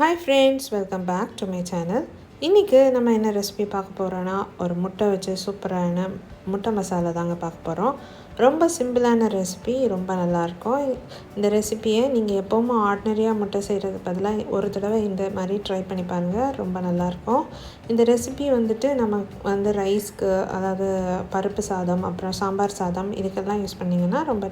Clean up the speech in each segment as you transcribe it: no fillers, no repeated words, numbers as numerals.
Hi friends, welcome back to my channel. இன்றைக்கி நம்ம என்ன ரெசிபி பார்க்க போகிறோன்னா ஒரு முட்டை வச்சு சூப்பரான முட்டை மசாலா தாங்க பார்க்க போகிறோம். ரொம்ப சிம்பிளான ரெசிபி, ரொம்ப நல்லாயிருக்கும். இந்த ரெசிபியை நீங்கள் எப்போவும் ஆர்டினரியாக முட்டை செய்கிறது பதிலாக ஒரு தடவை இந்த மாதிரி ட்ரை பண்ணி பாருங்கள், ரொம்ப நல்லாயிருக்கும். இந்த ரெசிபி நம்ம ரைஸ்க்கு, அதாவது பருப்பு சாதம், அப்புறம் சாம்பார் சாதம் இதுக்கெல்லாம் யூஸ் பண்ணிங்கன்னா ரொம்ப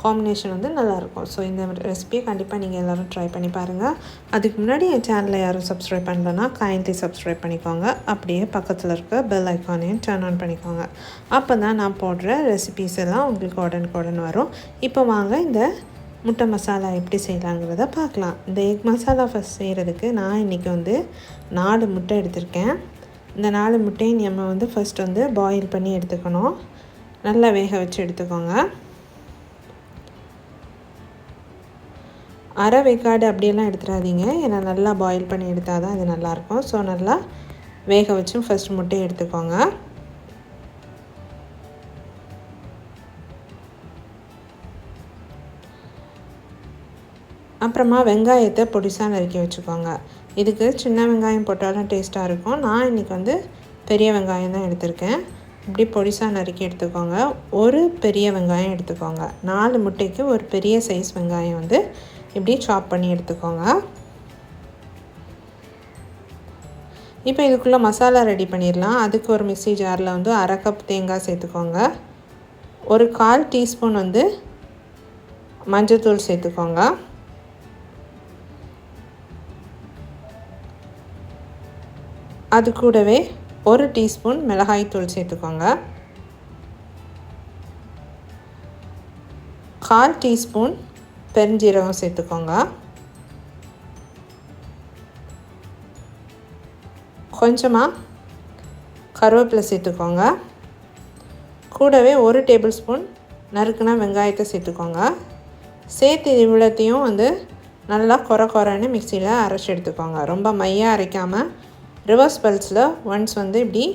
காம்பினேஷன் நல்லாயிருக்கும். ஸோ இந்த ரெசிபியை கண்டிப்பாக நீங்கள் எல்லோரும் ட்ரை பண்ணி பாருங்கள். அதுக்கு முன்னாடி என் சேனலை யாரும் சப்ஸ்கிரைப் பண்ணலன்னா கைண்ட்லி சப்ஸ்கிரைப் பண்ணிக்கோங்க. அப்படியே பக்கத்தில் இருக்க பெல் ஐக்கானையும் டர்ன் ஆன் பண்ணிக்கோங்க. அப்போ தான் நான் போடுற ரெசிபீஸ் எல்லாம் உங்களுக்கு உடனுக்குடன் வரும். இப்போ வாங்க இந்த முட்டை மசாலா எப்படி செய்யலாங்கிறத பார்க்கலாம். இந்த எக் மசாலா ஃபஸ்ட் செய்கிறதுக்கு நான் இன்றைக்கி 4 முட்டை எடுத்திருக்கேன். இந்த 4 முட்டையும் நம்ம ஃபஸ்ட் பாயில் பண்ணி எடுத்துக்கணும். நல்லா வேக வச்சு எடுத்துக்கோங்க. அரை வேக்காடு அப்படியெல்லாம் எடுத்துடாதீங்க, ஏன்னா நல்லா பாயில் பண்ணி எடுத்தால் தான் இது நல்லாயிருக்கும். ஸோ நல்லா வேக வச்சு ஃபஸ்ட் முட்டையை எடுத்துக்கோங்க. அப்புறமா வெங்காயத்தை பொடிசாக நறுக்கி வச்சுக்கோங்க. இதுக்கு சின்ன வெங்காயம் போட்டாலும் டேஸ்ட்டாக இருக்கும். நான் இன்றைக்கி பெரிய வெங்காயம் தான் எடுத்திருக்கேன். இப்படி பொடிசாக நறுக்கி எடுத்துக்கோங்க. ஒரு பெரிய வெங்காயம் எடுத்துக்கோங்க. 4 முட்டைக்கு ஒரு பெரிய சைஸ் வெங்காயம் இப்படி சாப் பண்ணி எடுத்துக்கோங்க. இப்போ இதுக்குள்ளே மசாலா ரெடி பண்ணிடலாம். அதுக்கு ஒரு மிக்ஸி ஜாரில் அரை கப் தேங்காய் சேர்த்துக்கோங்க. ஒரு 1/4 டீஸ்பூன் மஞ்சள்தூள் சேர்த்துக்கோங்க. அது கூடவே 1 டீஸ்பூன் மிளகாய்த்தூள் சேர்த்துக்கோங்க. 1/4 டீஸ்பூன் பெருஞ்சீரகம் சேர்த்துக்கோங்க. கொஞ்சமாக கருவேப்பிலை சேர்த்துக்கோங்க. கூடவே 1 டேபிள் ஸ்பூன் நறுக்குனா வெங்காயத்தை சேர்த்துக்கோங்க. சேர்த்து இவ்வளோத்தையும் நல்லா குறைன்னு மிக்சியில் அரைச்சி எடுத்துக்கோங்க. ரொம்ப மையாக அரைக்காமல் ரிவர்ஸ் பல்ஸில் ஒன்ஸ் இப்படி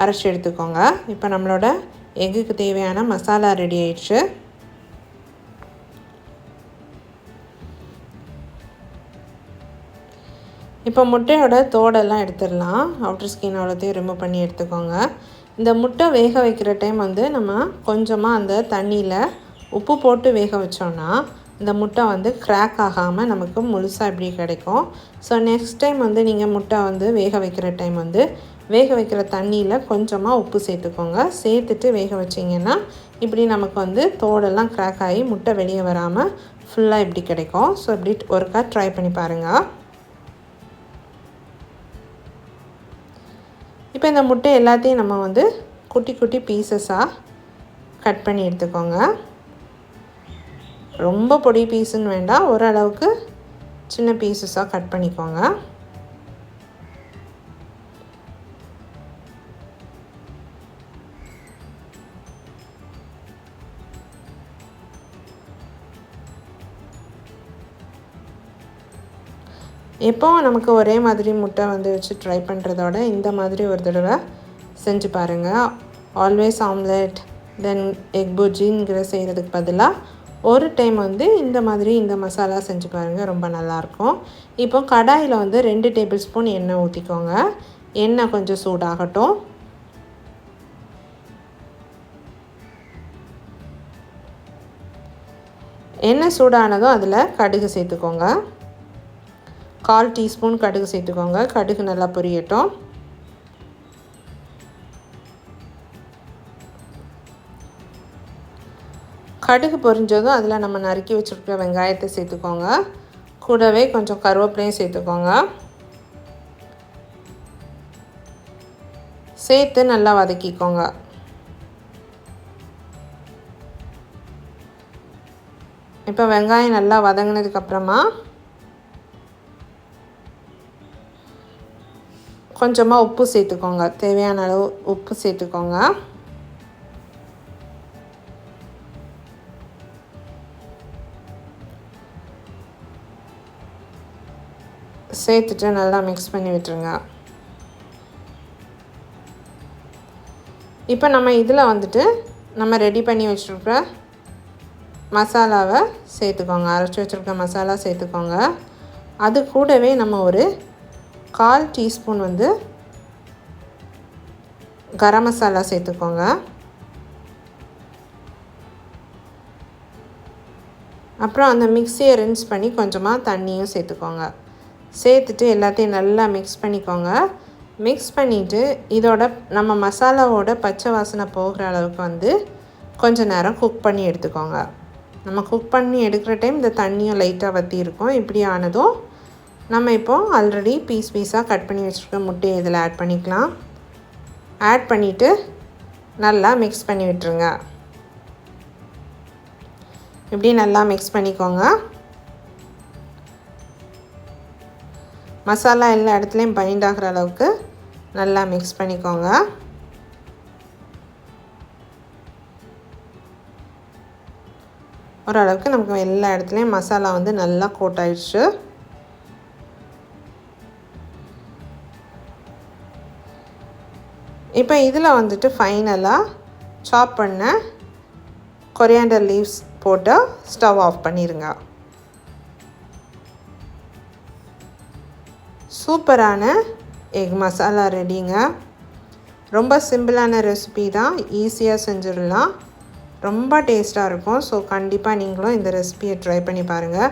அரைச்சி எடுத்துக்கோங்க. இப்போ நம்மளோட எக்குக்கு தேவையான மசாலா ரெடி ஆயிடுச்சு. இப்போ முட்டையோட தோடெல்லாம் எடுத்துடலாம். அவுட்டர் ஸ்கின் அவ்வளோத்தையும் ரிமூவ் பண்ணி எடுத்துக்கோங்க. இந்த முட்டை வேக வைக்கிற டைம் நம்ம கொஞ்சமாக அந்த தண்ணியில் உப்பு போட்டு வேக வச்சோன்னா இந்த முட்டை கிராக் ஆகாமல் நமக்கு முழுசாக இப்படி கிடைக்கும். ஸோ நெக்ஸ்ட் டைம் நீங்கள் முட்டை வேக வைக்கிற டைம் வேக வைக்கிற தண்ணியில் கொஞ்சமாக உப்பு சேர்த்துக்கோங்க. சேர்த்துட்டு வேக வச்சிங்கன்னா இப்படி நமக்கு தோடெல்லாம் கிராக் ஆகி முட்டை வெளியே வராமல் ஃபுல்லாக இப்படி கிடைக்கும். ஸோ இப்படி ஒருக்கா ட்ரை பண்ணி பாருங்கள். இப்போ இந்த முட்டை எல்லாத்தையும் நம்ம குட்டி குட்டி பீசஸாக கட் பண்ணி எடுத்துக்கோங்க. ரொம்ப பொடி பீஸுன்னு வேண்டாம், ஓரளவுக்கு சின்ன பீசஸாக கட் பண்ணிக்கோங்க. எப்போவும் நமக்கு ஒரே மாதிரி முட்டை வச்சு ட்ரை பண்ணுறதோட இந்த மாதிரி ஒரு தடவை செஞ்சு பாருங்கள். ஆல்வேஸ் ஆம்லெட் தென் எக் புர்ஜிங்கிற செய்கிறதுக்கு பதிலாக ஒரு டைம் இந்த மாதிரி இந்த மசாலா செஞ்சு பாருங்கள், ரொம்ப நல்லாயிருக்கும். இப்போ கடாயில் 2 டேபிள் ஸ்பூன் எண்ணெய் ஊற்றிக்கோங்க. எண்ணெய் கொஞ்சம் சூடாகட்டும். எண்ணெய் சூடானதும் அதில் கடுகு சேர்த்துக்கோங்க. 1/4 டீஸ்பூன் கடுகு சேர்த்துக்கோங்க. கடுகு நல்லா பொரியட்டும். கடுகு பொரிஞ்சதும் அதில் நம்ம நறுக்கி வச்சுருக்க வெங்காயத்தை சேர்த்துக்கோங்க. கூடவே கொஞ்சம் கருவேப்பிலையும் சேர்த்துக்கோங்க. சேர்த்து நல்லா வதக்கிக்கோங்க. இப்போ வெங்காயம் நல்லா வதங்கினதுக்கப்புறமா கொஞ்சமாக உப்பு சேர்த்துக்கோங்க. தேவையான அளவு உப்பு சேர்த்துக்கோங்க. சேர்த்துட்டு நல்லா மிக்ஸ் பண்ணி விட்டுருங்க. இப்போ நம்ம இதில் நம்ம ரெடி பண்ணி வச்சுருக்கிற மசாலாவை சேர்த்துக்கோங்க. அரைச்சி வச்சுருக்க மசாலா சேர்த்துக்கோங்க. அது கூடவே நம்ம ஒரு 1/4 டீஸ்பூன் வந்து கரம் மசாலா சேர்த்துக்கோங்க. அப்புறம் அந்த மிக்ஸியை ரின்ஸ் பண்ணி கொஞ்சமாக தண்ணியும் சேர்த்துக்கோங்க. சேர்த்துட்டு எல்லாத்தையும் நல்லா மிக்ஸ் பண்ணிக்கோங்க. மிக்ஸ் பண்ணிவிட்டு இதோட நம்ம மசாலாவோட பச்சை வாசனை போகிற அளவுக்கு வந்து கொஞ்சம் நேரம் குக் பண்ணி எடுத்துக்கோங்க. நம்ம குக் பண்ணி எடுக்கிற டைம் இந்த தண்ணியும் லைட்டாக வற்றி இருக்கும். இப்படி ஆனதும் நம்ம இப்போது ஆல்ரெடி பீஸாக கட் பண்ணி வச்சுருக்க முட்டையை இதில் ஆட் பண்ணிக்கலாம். ஆட் பண்ணிவிட்டு நல்லா மிக்ஸ் பண்ணி விட்டுருங்க. இப்படி நல்லா மிக்ஸ் பண்ணிக்கோங்க. மசாலா எல்லா இடத்துலையும் பைண்ட் ஆகிற அளவுக்கு நல்லா மிக்ஸ் பண்ணிக்கோங்க. ஓரளவுக்கு நமக்கு எல்லா இடத்துலையும் மசாலா வந்து நல்லா கோட் ஆயிடுச்சு. இப்போ இதில் வந்துட்டு ஃபைனலாக சாப் பண்ண கொரியாண்டர் லீவ்ஸ் போட்டு ஸ்டவ் ஆஃப் பண்ணிடுங்க. சூப்பரான எக் மசாலா ரெடிங்க. ரொம்ப சிம்பிளான ரெசிபி தான், ஈஸியாக செஞ்சிடலாம், ரொம்ப டேஸ்ட்டாக இருக்கும். ஸோ கண்டிப்பாக நீங்களும் இந்த ரெசிபியை ட்ரை பண்ணி பாருங்கள்.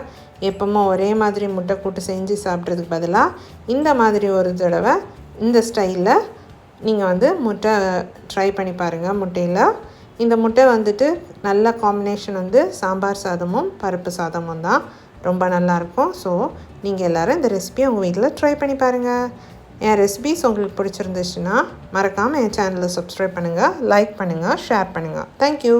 எப்போவுமே ஒரே மாதிரி முட்டை கூட்டு செஞ்சு சாப்பிட்றதுக்கு பதிலாக இந்த மாதிரி ஒரு தடவை இந்த ஸ்டைலில் நீங்கள் வந்து முட்டை ட்ரை பண்ணி பாருங்கள். முட்டையில் இந்த முட்டை வந்துட்டு நல்ல காம்பினேஷன் வந்து சாம்பார் சாதமும் பருப்பு சாதமும் தான், ரொம்ப நல்லாயிருக்கும். ஸோ நீங்கள் எல்லோரும் இந்த ரெசிபியை உங்கள் வீட்டில் ட்ரை பண்ணி பாருங்கள். என் ரெசிபிஸ் உங்களுக்கு பிடிச்சிருந்துச்சுன்னா மறக்காமல் என் சேனலை சப்ஸ்கிரைப் பண்ணுங்கள், லைக் பண்ணுங்கள், ஷேர் பண்ணுங்கள். தேங்க்யூ.